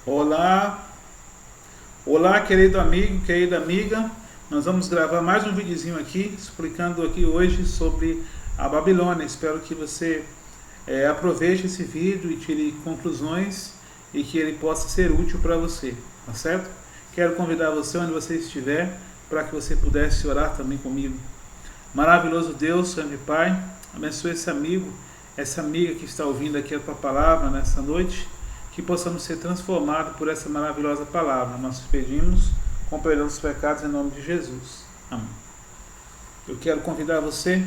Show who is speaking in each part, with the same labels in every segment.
Speaker 1: Olá, olá querido amigo, querida amiga. Nós vamos gravar mais um videozinho aqui, explicando aqui hoje sobre a Babilônia. Espero que você aproveite esse vídeo e tire conclusões e que ele possa ser útil para você, tá certo? Quero convidar você, onde você estiver, para que você pudesse orar também comigo. Maravilhoso Deus, Senhor e Pai, abençoe esse amigo, essa amiga que está ouvindo aqui a Tua Palavra nessa noite, que possamos ser transformados por essa maravilhosa palavra. Nós te pedimos com perdão dos pecados em nome de Jesus. Amém. Eu quero convidar você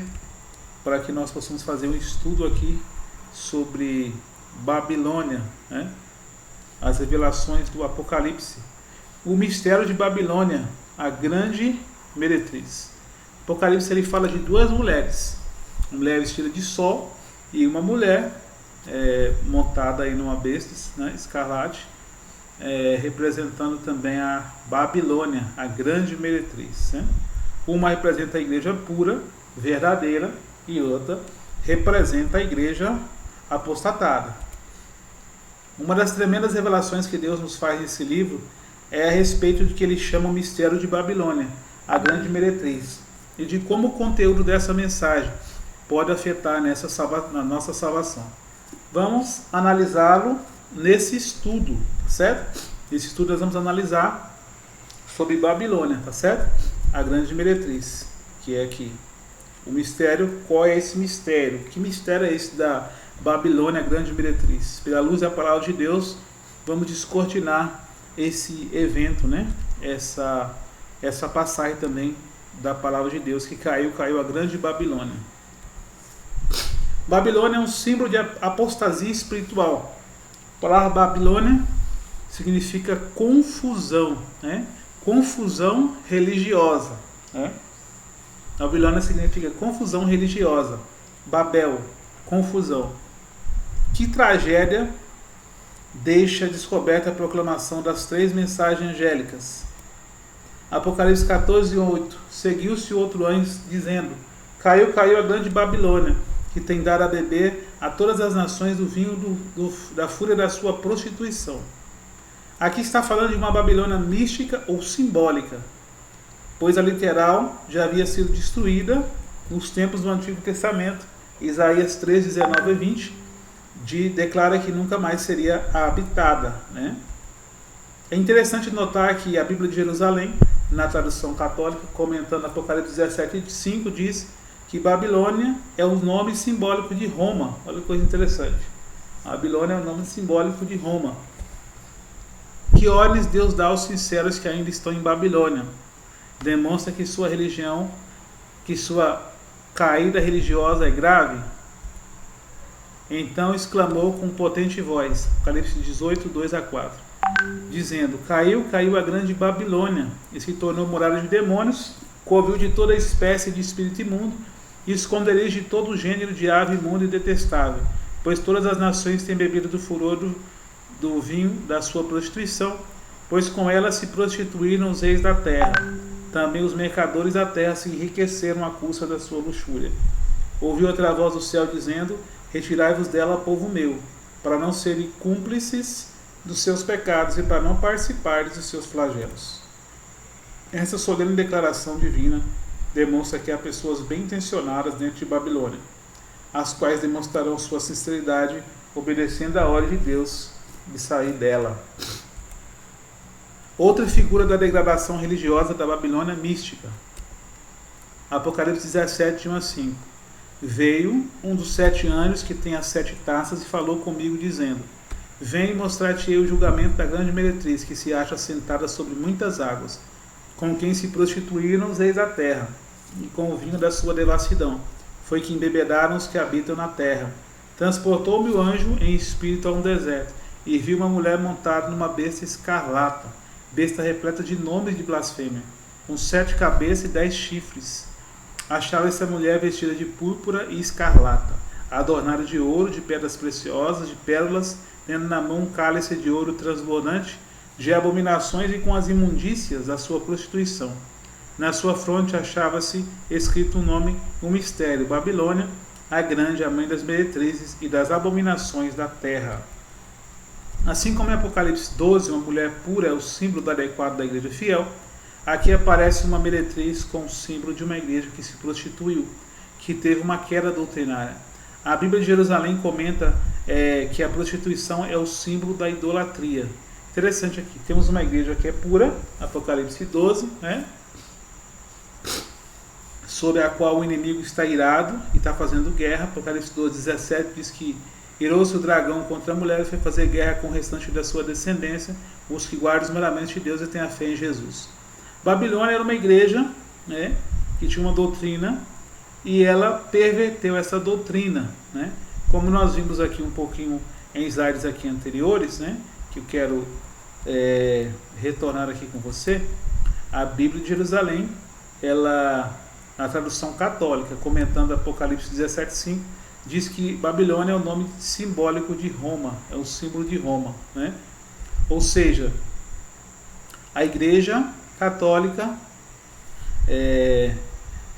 Speaker 1: para que nós possamos fazer um estudo aqui sobre Babilônia, né? As revelações do Apocalipse. O mistério de Babilônia, a grande meretriz. O Apocalipse ele fala de duas mulheres. Uma mulher vestida de sol e uma mulher montada aí numa besta, né, escarlate, representando também a Babilônia, a grande meretriz, né? Uma representa a igreja pura, verdadeira, e outra representa a igreja apostatada. Uma das tremendas revelações que Deus nos faz nesse livro é a respeito de que ele chama o mistério de Babilônia, a grande meretriz, e de como o conteúdo dessa mensagem pode afetar na nossa salvação. Vamos analisá-lo nesse estudo, certo? Nesse estudo nós vamos analisar sobre Babilônia, tá certo? A grande meretriz, que é aqui. O mistério, qual é esse mistério? Que mistério é esse da Babilônia, a grande meretriz? Pela luz da palavra de Deus, vamos descortinar esse evento, né? Essa passagem também da palavra de Deus, que caiu a grande Babilônia. Babilônia é um símbolo de apostasia espiritual. A palavra Babilônia significa confusão, né? Confusão religiosa, né? Babilônia significa confusão religiosa. Babel, confusão. Que tragédia deixa descoberta a proclamação das três mensagens angélicas. Apocalipse 14:8. Seguiu-se outro anjo dizendo: Caiu a grande Babilônia, que tem dado a beber a todas as nações do vinho da fúria da sua prostituição. Aqui está falando de uma Babilônia mística ou simbólica, pois a literal já havia sido destruída nos tempos do Antigo Testamento. Isaías 13:19-20 declara que nunca mais seria habitada, né? É interessante notar que a Bíblia de Jerusalém, na tradução católica, comentando Apocalipse 17:5, diz que Babilônia é o nome simbólico de Roma. Olha que coisa interessante. Babilônia é o nome simbólico de Roma. Que ordens Deus dá aos sinceros que ainda estão em Babilônia? Demonstra que sua religião, que sua caída religiosa é grave? Então exclamou com potente voz, Apocalipse 18:2-4, dizendo: Caiu a grande Babilônia, e se tornou morada de demônios, covil de toda espécie de espírito imundo, e esconderijo de todo gênero de ave imunda e detestável, pois todas as nações têm bebido do furor do vinho da sua prostituição, pois com ela se prostituíram os reis da terra. Também os mercadores da terra se enriqueceram à custa da sua luxúria. Ouvi outra voz do céu dizendo: Retirai-vos dela, povo meu, para não serem cúmplices dos seus pecados e para não participarem dos seus flagelos. Essa solene declaração divina demonstra que há pessoas bem intencionadas dentro de Babilônia, as quais demonstrarão sua sinceridade obedecendo a ordem de Deus de sair dela. Outra figura da degradação religiosa da Babilônia mística. Apocalipse 17:1-5. Veio um dos 7 anjos que tem as 7 taças e falou comigo dizendo: Vem mostrar-te-ei o julgamento da grande meretriz, que se acha sentada sobre muitas águas, com quem se prostituíram os reis da terra, e com o vinho da sua devassidão. Foi que embebedaram os que habitam na terra. Transportou-me o anjo em espírito a um deserto, e vi uma mulher montada numa besta escarlata, besta repleta de nomes de blasfêmia, com 7 cabeças e 10 chifres. Achava essa mulher vestida de púrpura e escarlata, adornada de ouro, de pedras preciosas, de pérolas, tendo na mão um cálice de ouro transbordante, de abominações e com as imundícias da sua prostituição. Na sua fronte achava-se escrito um nome, um mistério: Babilônia, a grande, a mãe das meretrizes e das abominações da terra. Assim como em Apocalipse 12, uma mulher pura é o símbolo do adequado da igreja fiel, aqui aparece uma meretriz com o símbolo de uma igreja que se prostituiu, que teve uma queda doutrinária. A Bíblia de Jerusalém comenta que a prostituição é o símbolo da idolatria. Interessante aqui, temos uma igreja que é pura, Apocalipse 12, né? Sobre a qual o inimigo está irado e está fazendo guerra. Apocalipse 12, 17 diz que irou-se o dragão contra a mulher e foi fazer guerra com o restante da sua descendência, os que guardam os mandamentos de Deus e têm a fé em Jesus. Babilônia era uma igreja, né, que tinha uma doutrina e ela perverteu essa doutrina, né? Como nós vimos aqui um pouquinho em slides aqui anteriores, né, que eu quero retornar aqui com você, a Bíblia de Jerusalém, ela, na tradução católica, comentando Apocalipse 17:5, diz que Babilônia é o nome simbólico de Roma, é o símbolo de Roma, né? Ou seja, a Igreja Católica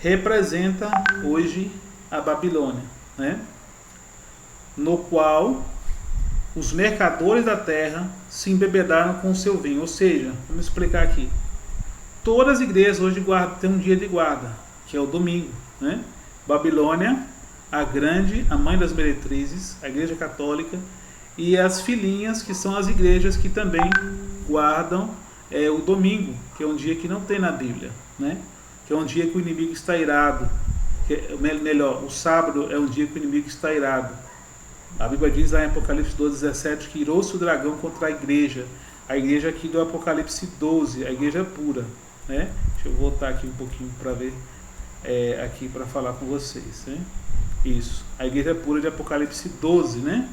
Speaker 1: representa hoje a Babilônia, né? No qual os mercadores da terra se embebedaram com o seu vinho. Ou seja, vamos explicar aqui. Todas as igrejas hoje têm um dia de guarda, que é o domingo, né? Babilônia, a grande, a mãe das meretrizes, a igreja católica, e as filhinhas, que são as igrejas que também guardam o domingo, que é um dia que não tem na Bíblia, né? Que é um dia que o inimigo está irado, o sábado é um dia que o inimigo está irado. A Bíblia diz lá em Apocalipse 12, 17 que irou-se o dragão contra a igreja aqui do Apocalipse 12, a igreja pura, né? Deixa eu voltar aqui um pouquinho para ver aqui para falar com vocês, né? Isso, a igreja pura de Apocalipse 12, né?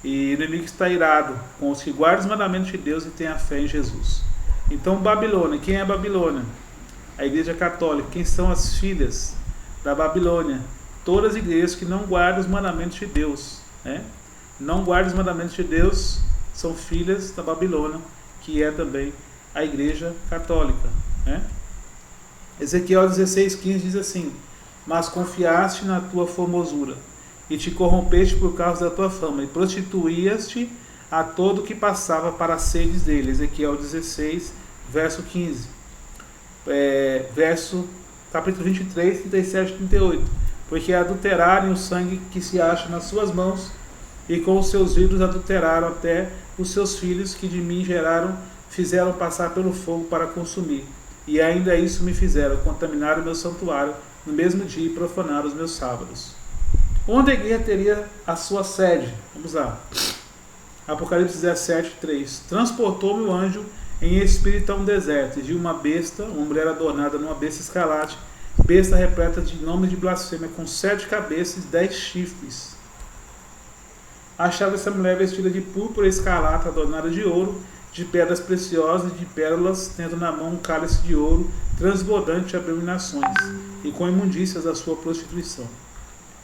Speaker 1: E o inimigo está irado com os que guardam os mandamentos de Deus e têm a fé em Jesus. Então, Babilônia, quem é Babilônia? A igreja católica. Quem são as filhas da Babilônia? Todas as igrejas que não guardam os mandamentos de Deus, né? Não guardam os mandamentos de Deus são filhas da Babilônia, que é também a igreja católica, né? Ezequiel 16:15 diz assim: mas confiaste na tua formosura, e te corrompeste por causa da tua fama, e prostituías-te a todo que passava para as sedes dele. Ezequiel 16, verso 15. Capítulo 23, 37 e 38. Porque adulteraram o sangue que se acha nas suas mãos, e com os seus ídolos adulteraram até os seus filhos que de mim fizeram passar pelo fogo para consumir. E ainda isso me fizeram, contaminar o meu santuário no mesmo dia e profanar os meus sábados. Onde a igreja teria a sua sede? Vamos lá. Apocalipse 17:3. Transportou-me o anjo em espírito a um deserto, e vi uma besta, uma mulher adornada numa besta escarlate, besta repleta de nomes de blasfêmia, com 7 cabeças e 10 chifres. Achava essa mulher vestida de púrpura escarlate, adornada de ouro, de pedras preciosas e de pérolas, tendo na mão um cálice de ouro transbordante de abominações, e com imundícias da sua prostituição.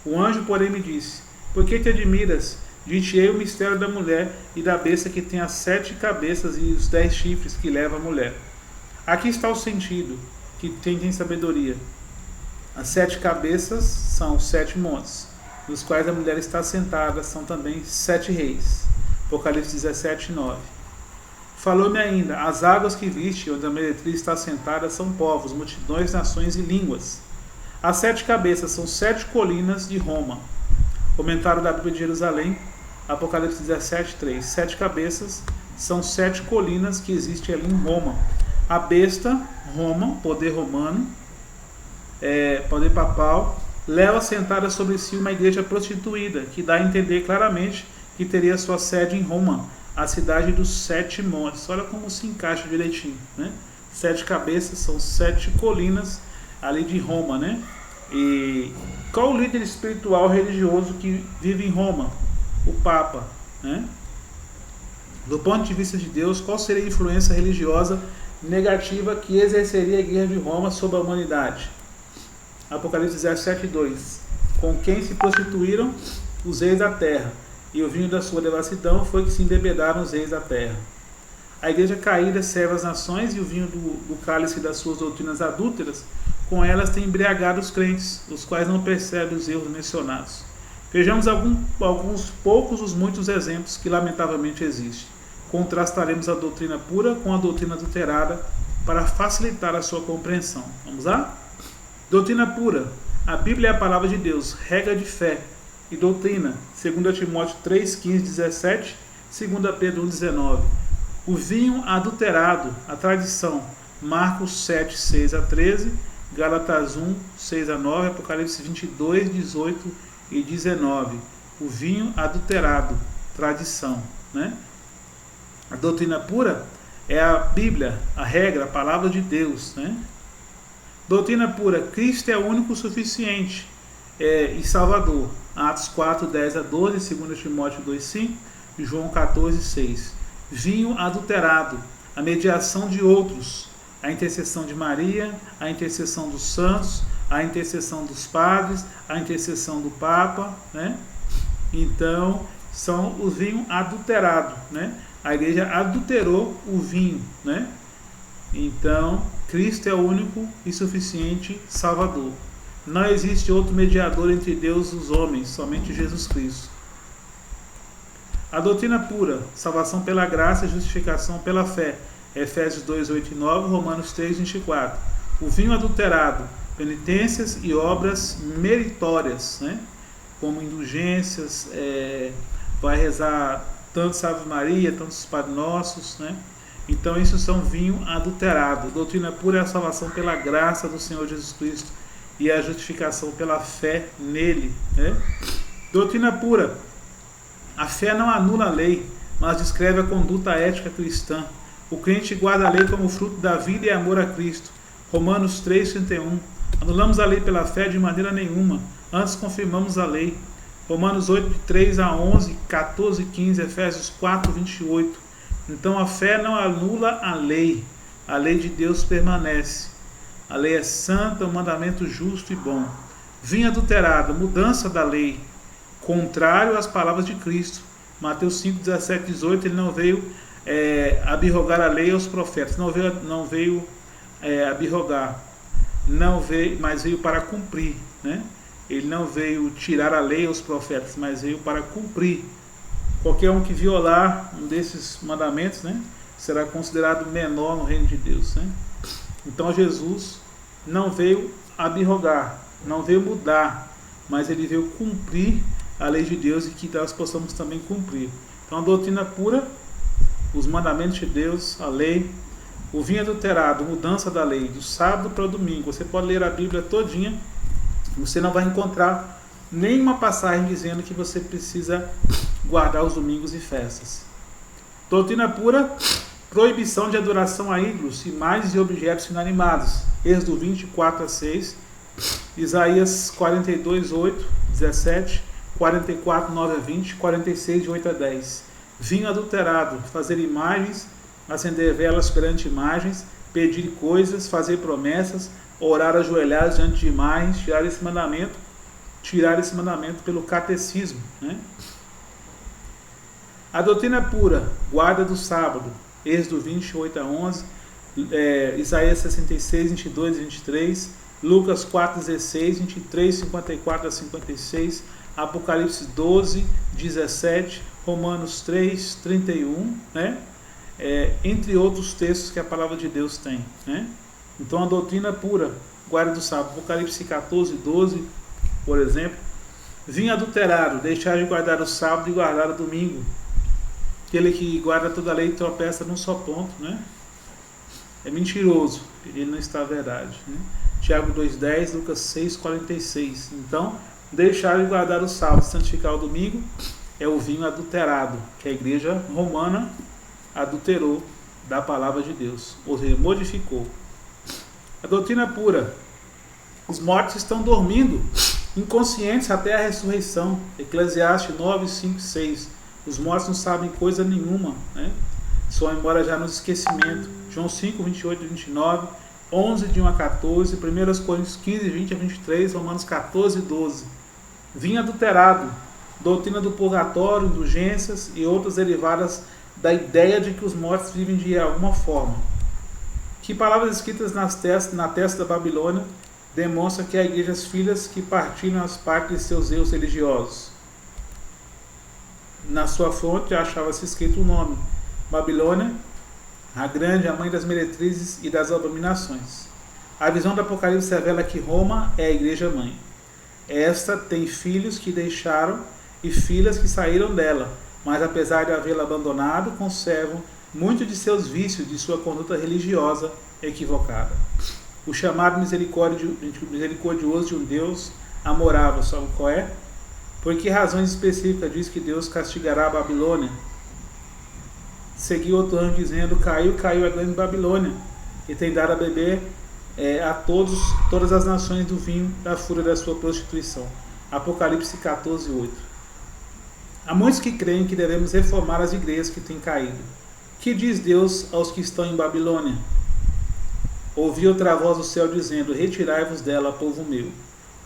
Speaker 1: O anjo, porém, me disse: por que te admiras? Dir-te-ei o mistério da mulher e da besta que tem as 7 cabeças e os 10 chifres que leva a mulher. Aqui está o sentido, que tem sabedoria. As 7 cabeças são os 7 montes, nos quais a mulher está sentada, são também 7 reis. Apocalipse 17:9. Falou-me ainda: as águas que viste, onde a meretriz está sentada, são povos, multidões, nações e línguas. As 7 cabeças são 7 colinas de Roma. Comentário da Bíblia de Jerusalém, Apocalipse 17:3. 7 cabeças são 7 colinas que existem ali em Roma. A besta, Roma, poder romano, poder papal, leva sentada sobre si uma igreja prostituída, que dá a entender claramente que teria sua sede em Roma, a cidade dos 7 montes. Olha como se encaixa direitinho, né? 7 cabeças são 7 colinas ali de Roma, né? E qual o líder espiritual religioso que vive em Roma? O Papa, né? Do ponto de vista de Deus, qual seria a influência religiosa negativa que exerceria a igreja de Roma sobre a humanidade? Apocalipse 17:2. Com quem se prostituíram os reis da terra, e o vinho da sua devassidão foi que se embebedaram os reis da terra. A igreja caída serve as nações, e o vinho do cálice das suas doutrinas adúlteras, com elas tem embriagado os crentes, os quais não percebem os erros mencionados. Vejamos alguns poucos dos muitos exemplos que lamentavelmente existem. Contrastaremos a doutrina pura com a doutrina adulterada para facilitar a sua compreensão. Vamos lá? Doutrina pura. A Bíblia é a palavra de Deus, regra de fé e doutrina. 2 Timóteo 3, 15, 17, 2 Pedro 1, 19. O vinho adulterado, a tradição. Marcos 7, 6 a 13, Gálatas 1, 6 a 9, Apocalipse 22, 18 e 19. O vinho adulterado, tradição, né? A doutrina pura é a Bíblia, a regra, a palavra de Deus, né? Doutrina pura, Cristo é o único suficiente e Salvador. Atos 4, 10 a 12, 2 Timóteo 2, 5 e João 14, 6. Vinho adulterado, a mediação de outros, a intercessão de Maria, a intercessão dos santos, a intercessão dos padres, a intercessão do Papa, né? Então, são o vinho adulterado, né? A igreja adulterou o vinho, né? Então, Cristo é o único e suficiente Salvador. Não existe outro mediador entre Deus e os homens, somente Jesus Cristo. A doutrina pura, salvação pela graça e justificação pela fé. Efésios 2, 8 e 9, Romanos 3, 24. O vinho adulterado, penitências e obras meritórias, né? Como indulgências, vai rezar tantos Ave Maria, tantos Padre Nossos, né? Então isso são vinho adulterado. Doutrina pura é a salvação pela graça do Senhor Jesus Cristo e a justificação pela fé nele, né? Doutrina pura. A fé não anula a lei, mas descreve a conduta ética cristã. O crente guarda a lei como fruto da vida e amor a Cristo. Romanos 3, 31. Anulamos a lei pela fé de maneira nenhuma, antes confirmamos a lei. Romanos 8, 3 a 11, 14, 15, Efésios 4, 28. Então a fé não anula a lei de Deus permanece. A lei é santa, um mandamento justo e bom. Vinho adulterado, mudança da lei, contrário às palavras de Cristo. Mateus 5, 17, 18, ele não veio abrogar a lei aos profetas, não veio abrogar, mas veio para cumprir, né? Ele não veio tirar a lei aos profetas, mas veio para cumprir. Qualquer um que violar um desses mandamentos, né, será considerado menor no reino de Deus, né? Então Jesus não veio abrogar, não veio mudar, mas ele veio cumprir a lei de Deus e que nós possamos também cumprir. Então a doutrina pura, os mandamentos de Deus, a lei, o vinho adulterado, mudança da lei, do sábado para o domingo. Você pode ler a Bíblia todinha, você não vai encontrar nenhuma passagem dizendo que você precisa guardar os domingos e festas. Doutrina pura, proibição de adoração a ídolos, imagens e objetos inanimados. Êxodo 24 a 6, Isaías 42, 8, 17, 44, 9 a 20, 46, de 8 a 10. Vinho adulterado, fazer imagens, acender velas perante imagens, pedir coisas, fazer promessas, orar ajoelhados diante de imagens, tirar esse mandamento pelo catecismo, né? A doutrina pura, guarda do sábado, Êxodo 28 a 11, Isaías 66, 22 e 23, Lucas 4, 16, 23, 54 a 56, Apocalipse 12, 17, Romanos 3, 31, né? Entre outros textos que a palavra de Deus tem, né? Então a doutrina pura, guarda do sábado, Apocalipse 14, 12, por exemplo. Vinho adulterado, deixar de guardar o sábado e guardar o domingo. Aquele que guarda toda a lei e tropeça num só ponto, né? É mentiroso, ele não está a verdade, né? Tiago 2,10, Lucas 6,46. Então, deixar de guardar o sábado, santificar o domingo, é o vinho adulterado, que a igreja romana adulterou da palavra de Deus, ou seja, modificou. A doutrina pura, os mortos estão dormindo, inconscientes até a ressurreição. Eclesiastes 9, 5, 6. Os mortos não sabem coisa nenhuma, né? Só embora já no esquecimento. João 5, 28 e 29, 11, de 1 a 14, 1 Coríntios 15, 20 a 23, Romanos 14, 12. Vinho adulterado, doutrina do purgatório, indulgências e outras derivadas da ideia de que os mortos vivem de alguma forma. Que palavras escritas na testa da Babilônia demonstram que há igrejas filhas que partilham as partes de seus erros religiosos. na sua fonte achava-se escrito o nome: Babilônia, a grande, a mãe das meretrizes e das abominações. A visão do Apocalipse revela que Roma é a igreja mãe. Esta tem filhos que deixaram e filhas que saíram dela, mas apesar de havê-la abandonado, conservam muito de seus vícios, de sua conduta religiosa equivocada. O chamado misericordioso de um Deus amorável, sabe qual é? Por que razões específicas diz que Deus castigará a Babilônia? Seguiu outro anjo dizendo: caiu a grande Babilônia, e tem dado a beber a todas as nações do vinho da fúria da sua prostituição. Apocalipse 14:8. Há muitos que creem que devemos reformar as igrejas que têm caído. Que diz Deus aos que estão em Babilônia? Ouvi outra voz do céu dizendo: retirai-vos dela, povo meu,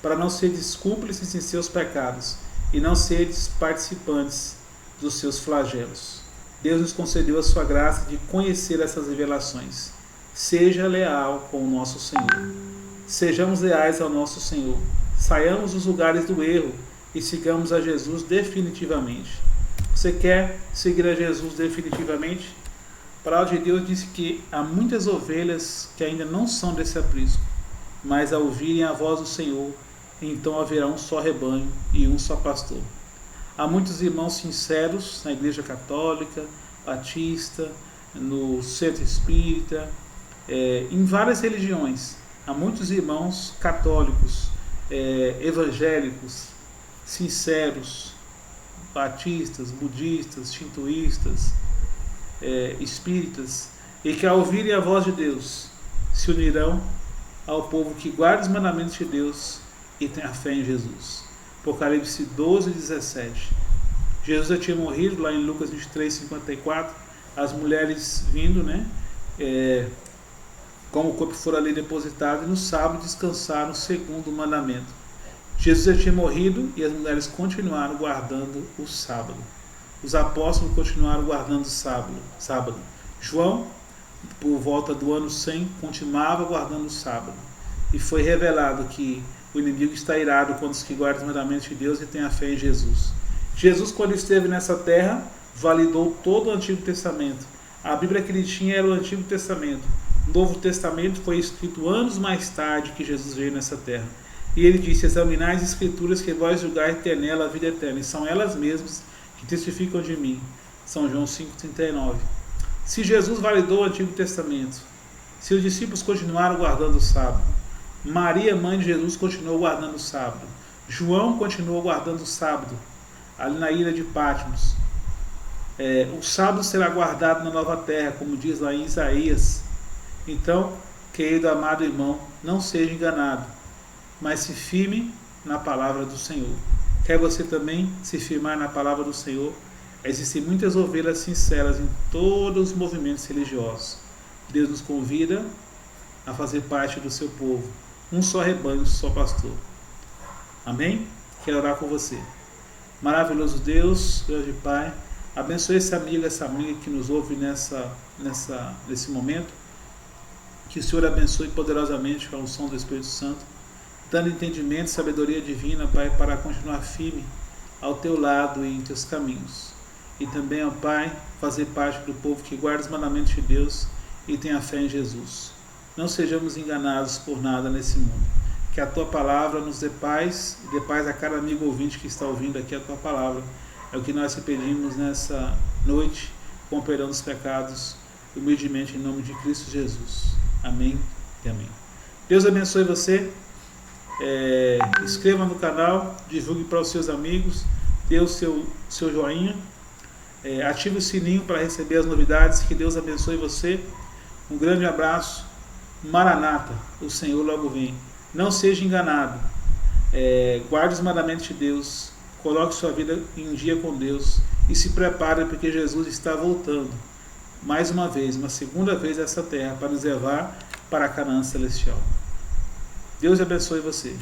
Speaker 1: para não seres cúmplices em seus pecados, e não seres participantes dos seus flagelos. Deus nos concedeu a sua graça de conhecer essas revelações. Seja leal com o nosso Senhor. Sejamos leais ao nosso Senhor. Saiamos dos lugares do erro e sigamos a Jesus definitivamente. Você quer seguir a Jesus definitivamente? A palavra de Deus diz que há muitas ovelhas que ainda não são desse aprisco, mas ao ouvirem a voz do Senhor, então haverá um só rebanho e um só pastor. Há muitos irmãos sinceros na Igreja Católica, Batista, no Centro Espírita, em várias religiões. Há muitos irmãos católicos, evangélicos, sinceros, batistas, budistas, shintoístas, espíritas, e que ao ouvirem a voz de Deus se unirão ao povo que guarda os mandamentos de Deus e tem a fé em Jesus. Apocalipse 12:17. Jesus já tinha morrido, lá em Lucas 23:54, as mulheres vindo, como o corpo for ali depositado, e no sábado descansaram segundo o mandamento. Jesus já tinha morrido e as mulheres continuaram guardando o sábado. Os apóstolos continuaram guardando o sábado. João, por volta do ano 100, continuava guardando o sábado. E foi revelado que o inimigo está irado contra os que guardam os mandamentos de Deus e têm a fé em Jesus. Jesus, quando esteve nessa terra, validou todo o Antigo Testamento. A Bíblia que ele tinha era o Antigo Testamento. O Novo Testamento foi escrito anos mais tarde que Jesus veio nessa terra. E ele disse: examinai as Escrituras, que vós julgais ter nela a vida eterna, e são elas mesmas que testificam de mim. São João 5:39. Se Jesus validou o Antigo Testamento, se os discípulos continuaram guardando o sábado, Maria, mãe de Jesus, continuou guardando o sábado, João continuou guardando o sábado, ali na ilha de Patmos, o sábado será guardado na nova terra, como diz lá em Isaías. Então, querido amado irmão, não seja enganado, mas se firme na palavra do Senhor. Quer você também se firmar na palavra do Senhor? Existem muitas ovelhas sinceras em todos os movimentos religiosos. Deus nos convida a fazer parte do seu povo. Um só rebanho, um só pastor. Amém? Quero orar com você. Maravilhoso Deus, Deus de Pai, abençoe esse amigo, essa amiga que nos ouve nesse momento. Que o Senhor abençoe poderosamente com a unção do Espírito Santo, dando entendimento e sabedoria divina, Pai, para continuar firme ao teu lado e em teus caminhos. E também, ó Pai, fazer parte do povo que guarda os mandamentos de Deus e tem a fé em Jesus. Não sejamos enganados por nada nesse mundo. Que a tua palavra nos dê paz, e dê paz a cada amigo ouvinte que está ouvindo aqui a tua palavra. É o que nós te pedimos nessa noite, com perdão dos pecados, humildemente em nome de Cristo Jesus. Amém e amém. Deus abençoe você. Inscreva no canal, divulgue para os seus amigos, dê o seu joinha, ative o sininho para receber as novidades. Que Deus abençoe você. Um grande abraço. Maranata, o Senhor logo vem. Não seja enganado. Guarde os mandamentos de Deus, coloque sua vida em dia com Deus e se prepare, porque Jesus está voltando mais uma vez, uma segunda vez a essa terra, para nos levar para a Canaã celestial. Deus abençoe você.